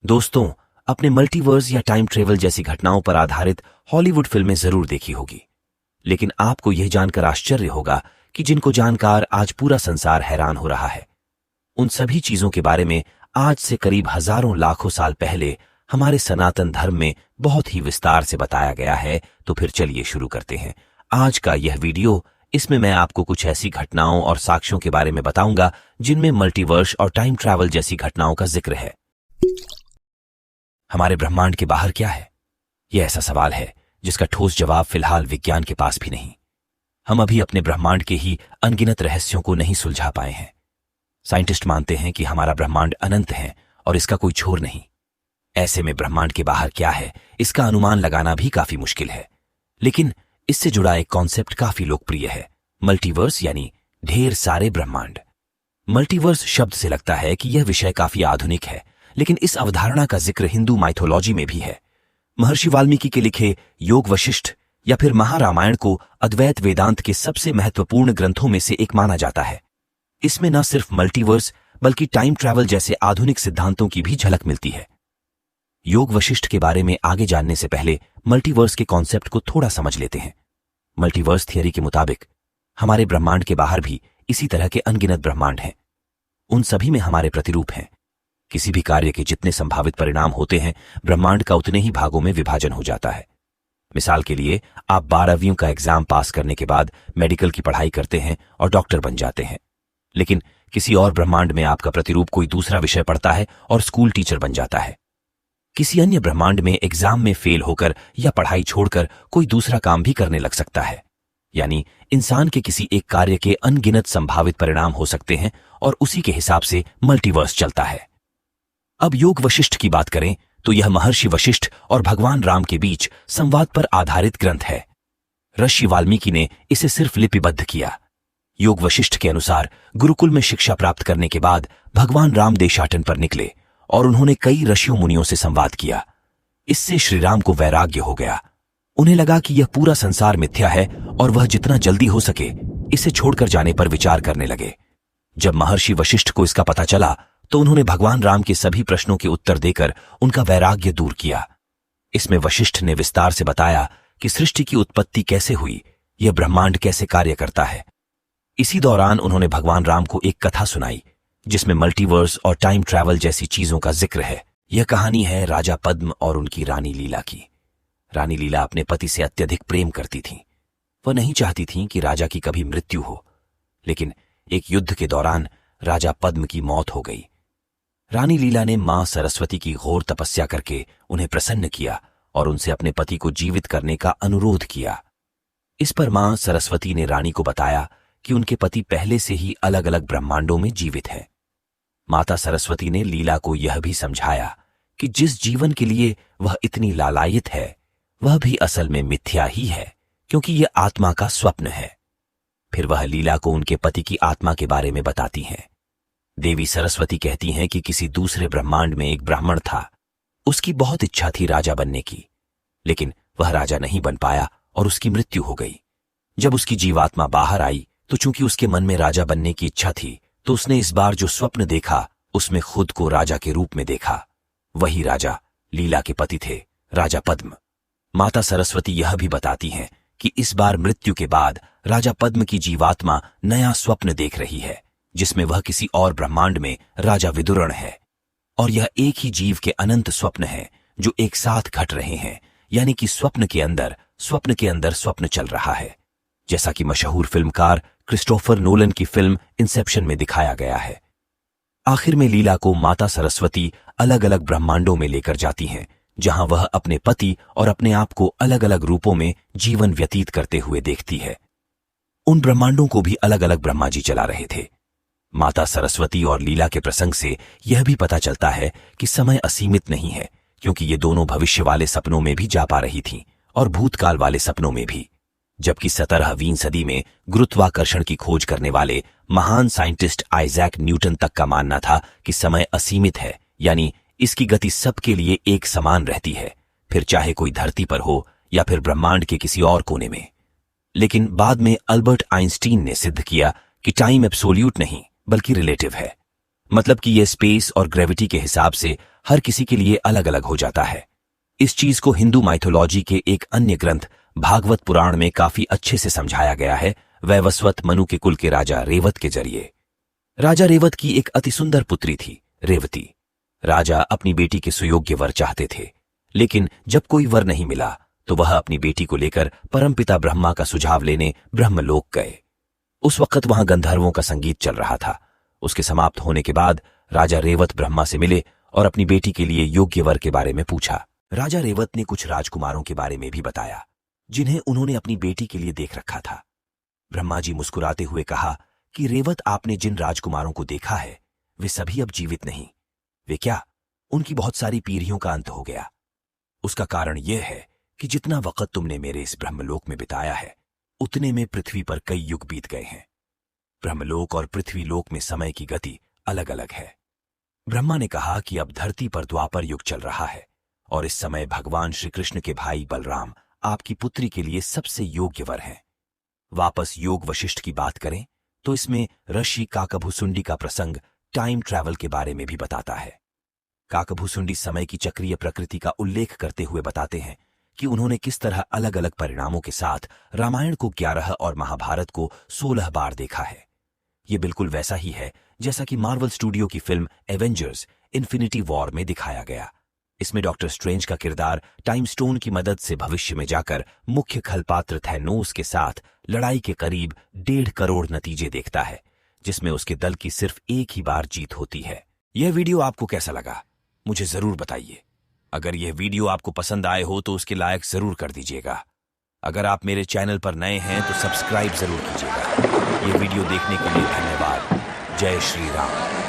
दोस्तों, अपने मल्टीवर्स या टाइम ट्रेवल जैसी घटनाओं पर आधारित हॉलीवुड फिल्में जरूर देखी होगी, लेकिन आपको यह जानकर आश्चर्य होगा कि जिनको जानकर आज पूरा संसार हैरान हो रहा है। उन सभी चीजों के बारे में आज से करीब हजारों लाखों साल पहले हमारे सनातन धर्म में बहुत ही विस्तार से बताया गया है। तो फिर चलिए शुरू करते हैं आज का यह वीडियो। इसमें मैं आपको कुछ ऐसी घटनाओं और साक्ष्यों के बारे में बताऊंगा जिनमें मल्टीवर्स और टाइम ट्रैवल जैसी घटनाओं का जिक्र है। हमारे ब्रह्मांड के बाहर क्या है? यह ऐसा सवाल है जिसका ठोस जवाब फिलहाल विज्ञान के पास भी नहीं। हम अभी अपने ब्रह्मांड के ही अनगिनत रहस्यों को नहीं सुलझा पाए हैं। साइंटिस्ट मानते हैं कि हमारा ब्रह्मांड अनंत है और इसका कोई छोर नहीं। ऐसे में ब्रह्मांड के बाहर क्या है, इसका अनुमान लगाना भी काफी मुश्किल है। लेकिन इससे जुड़ा एक कॉन्सेप्ट काफी लोकप्रिय है, मल्टीवर्स यानी ढेर सारे ब्रह्मांड। मल्टीवर्स शब्द से लगता है कि यह विषय काफी आधुनिक है, लेकिन इस अवधारणा का जिक्र हिंदू माइथोलॉजी में भी है। महर्षि वाल्मीकि के लिखे योग वशिष्ठ या फिर महारामायण को अद्वैत वेदांत के सबसे महत्वपूर्ण ग्रंथों में से एक माना जाता है। इसमें न सिर्फ मल्टीवर्स बल्कि टाइम ट्रैवल जैसे आधुनिक सिद्धांतों की भी झलक मिलती है। योग वशिष्ठ के बारे में आगे जानने से पहले मल्टीवर्स के कॉन्सेप्ट को थोड़ा समझ लेते हैं। मल्टीवर्स थियरी के मुताबिक हमारे ब्रह्मांड के बाहर भी इसी तरह के अनगिनत ब्रह्मांड हैं। उन सभी में हमारे प्रतिरूप हैं। किसी भी कार्य के जितने संभावित परिणाम होते हैं, ब्रह्मांड का उतने ही भागों में विभाजन हो जाता है। मिसाल के लिए, आप 12वीं का एग्जाम पास करने के बाद मेडिकल की पढ़ाई करते हैं और डॉक्टर बन जाते हैं। लेकिन किसी और ब्रह्मांड में आपका प्रतिरूप कोई दूसरा विषय पढ़ता है और स्कूल टीचर बन जाता है। किसी अन्य ब्रह्मांड में एग्जाम में फेल होकर या पढ़ाई छोड़कर कोई दूसरा काम भी करने लग सकता है। यानी इंसान के किसी एक कार्य के अनगिनत संभावित परिणाम हो सकते हैं और उसी के हिसाब से मल्टीवर्स चलता है। अब योग वशिष्ठ की बात करें तो यह महर्षि वशिष्ठ और भगवान राम के बीच संवाद पर आधारित ग्रंथ है। ऋषि वाल्मीकि ने इसे सिर्फ लिपिबद्ध किया। योग वशिष्ठ के अनुसार गुरुकुल में शिक्षा प्राप्त करने के बाद भगवान राम देशाटन पर निकले और उन्होंने कई ऋषियों मुनियों से संवाद किया। इससे श्री राम को वैराग्य हो गया। उन्हें लगा कि यह पूरा संसार मिथ्या है और वह जितना जल्दी हो सके इसे छोड़कर जाने पर विचार करने लगे। जब महर्षि वशिष्ठ को इसका पता चला तो उन्होंने भगवान राम के सभी प्रश्नों के उत्तर देकर उनका वैराग्य दूर किया। इसमें वशिष्ठ ने विस्तार से बताया कि सृष्टि की उत्पत्ति कैसे हुई, यह ब्रह्मांड कैसे कार्य करता है। इसी दौरान उन्होंने भगवान राम को एक कथा सुनाई जिसमें मल्टीवर्स और टाइम ट्रैवल जैसी चीजों का जिक्र है। यह कहानी है राजा पद्म और उनकी रानी लीला की। रानी लीला अपने पति से अत्यधिक प्रेम करती थीं। वह नहीं चाहती थीं कि राजा की कभी मृत्यु हो, लेकिन एक युद्ध के दौरान राजा पद्म की मौत हो गई। रानी लीला ने मां सरस्वती की घोर तपस्या करके उन्हें प्रसन्न किया और उनसे अपने पति को जीवित करने का अनुरोध किया। इस पर मां सरस्वती ने रानी को बताया कि उनके पति पहले से ही अलग अलग ब्रह्मांडों में जीवित हैं। माता सरस्वती ने लीला को यह भी समझाया कि जिस जीवन के लिए वह इतनी लालायित है वह भी असल में मिथ्या ही है, क्योंकि यह आत्मा का स्वप्न है। फिर वह लीला को उनके पति की आत्मा के बारे में बताती हैं। देवी सरस्वती कहती हैं कि किसी दूसरे ब्रह्मांड में एक ब्राह्मण था। उसकी बहुत इच्छा थी राजा बनने की, लेकिन वह राजा नहीं बन पाया और उसकी मृत्यु हो गई। जब उसकी जीवात्मा बाहर आई तो चूंकि उसके मन में राजा बनने की इच्छा थी, तो उसने इस बार जो स्वप्न देखा उसमें खुद को राजा के रूप में देखा। वही राजा लीला के पति थे, राजा पद्म। माता सरस्वती यह भी बताती हैं कि इस बार मृत्यु के बाद राजा पद्म की जीवात्मा नया स्वप्न देख रही है जिसमें वह किसी और ब्रह्मांड में राजा विदुरण है। और यह एक ही जीव के अनंत स्वप्न हैं जो एक साथ घट रहे हैं, यानी कि स्वप्न के अंदर स्वप्न चल रहा है, जैसा कि मशहूर फिल्मकार क्रिस्टोफर नोलन की फिल्म इंसेप्शन में दिखाया गया है। आखिर में लीला को माता सरस्वती अलग अलग ब्रह्मांडों में लेकर जाती हैं, जहां वह अपने पति और अपने आप को अलग अलग रूपों में जीवन व्यतीत करते हुए देखती है। उन ब्रह्मांडों को भी अलग अलग ब्रह्मा जी चला रहे थे। माता सरस्वती और लीला के प्रसंग से यह भी पता चलता है कि समय असीमित नहीं है, क्योंकि ये दोनों भविष्य वाले सपनों में भी जा पा रही थीं और भूतकाल वाले सपनों में भी। जबकि 17वीं सदी में गुरुत्वाकर्षण की खोज करने वाले महान साइंटिस्ट आइजैक न्यूटन तक का मानना था कि समय असीमित है, यानी इसकी गति सबके लिए एक समान रहती है, फिर चाहे कोई धरती पर हो या फिर ब्रह्मांड के किसी और कोने में। लेकिन बाद में अल्बर्ट आइंस्टीन ने सिद्ध किया कि टाइम एब्सोल्यूट नहीं बल्कि रिलेटिव है। मतलब कि यह स्पेस और ग्रेविटी के हिसाब से हर किसी के लिए अलग अलग हो जाता है। इस चीज को हिंदू माइथोलॉजी के एक अन्य ग्रंथ भागवत पुराण में काफी अच्छे से समझाया गया है, वैवस्वत मनु के कुल के राजा रेवत के जरिए। राजा रेवत की एक अति सुंदर पुत्री थी, रेवती। राजा अपनी बेटी के सुयोग्य वर चाहते थे, लेकिन जब कोई वर नहीं मिला तो वह अपनी बेटी को लेकर परमपिता ब्रह्मा का सुझाव लेने ब्रह्मलोक गए। उस वक्त वहां गंधर्वों का संगीत चल रहा था। उसके समाप्त होने के बाद राजा रेवत ब्रह्मा से मिले और अपनी बेटी के लिए योग्य वर के बारे में पूछा। राजा रेवत ने कुछ राजकुमारों के बारे में भी बताया, जिन्हें उन्होंने अपनी बेटी के लिए देख रखा था। ब्रह्मा जी मुस्कुराते हुए कहा कि रेवत, आपने जिन राजकुमारों को देखा है वे सभी अब जीवित नहीं। वे क्या, उनकी बहुत सारी पीढ़ियों का अंत हो गया। उसका कारण यह है कि जितना वक्त तुमने मेरे इस ब्रह्मलोक में बिताया है, उतने में पृथ्वी पर कई युग बीत गए हैं। ब्रह्मलोक और पृथ्वीलोक में समय की गति अलग अलग है। ब्रह्मा ने कहा कि अब धरती पर द्वापर युग चल रहा है और इस समय भगवान श्री कृष्ण के भाई बलराम आपकी पुत्री के लिए सबसे योग्य वर हैं। वापस योग वशिष्ठ की बात करें तो इसमें ऋषि काकभुसुंडी का प्रसंग टाइम ट्रैवल के बारे में भी बताता है। काकभुसुंडी समय की चक्रीय प्रकृति का उल्लेख करते हुए बताते हैं कि उन्होंने किस तरह अलग अलग परिणामों के साथ रामायण को 11 और महाभारत को 16 बार देखा है। ये बिल्कुल वैसा ही है जैसा कि मार्वल स्टूडियो की फिल्म एवेंजर्स इन्फिनिटी वॉर में दिखाया गया। इसमें डॉक्टर स्ट्रेंज का किरदार टाइम स्टोन की मदद से भविष्य में जाकर मुख्य खलपात्र थैनोस के साथ लड़ाई के करीब 1.5 करोड़ नतीजे देखता है, जिसमें उसके दल की सिर्फ एक ही बार जीत होती है। यह वीडियो आपको कैसा लगा मुझे जरूर बताइए। अगर यह वीडियो आपको पसंद आए हो तो उसके लायक जरूर कर दीजिएगा। अगर आप मेरे चैनल पर नए हैं तो सब्सक्राइब जरूर कीजिएगा। ये वीडियो देखने के लिए धन्यवाद। जय श्री राम।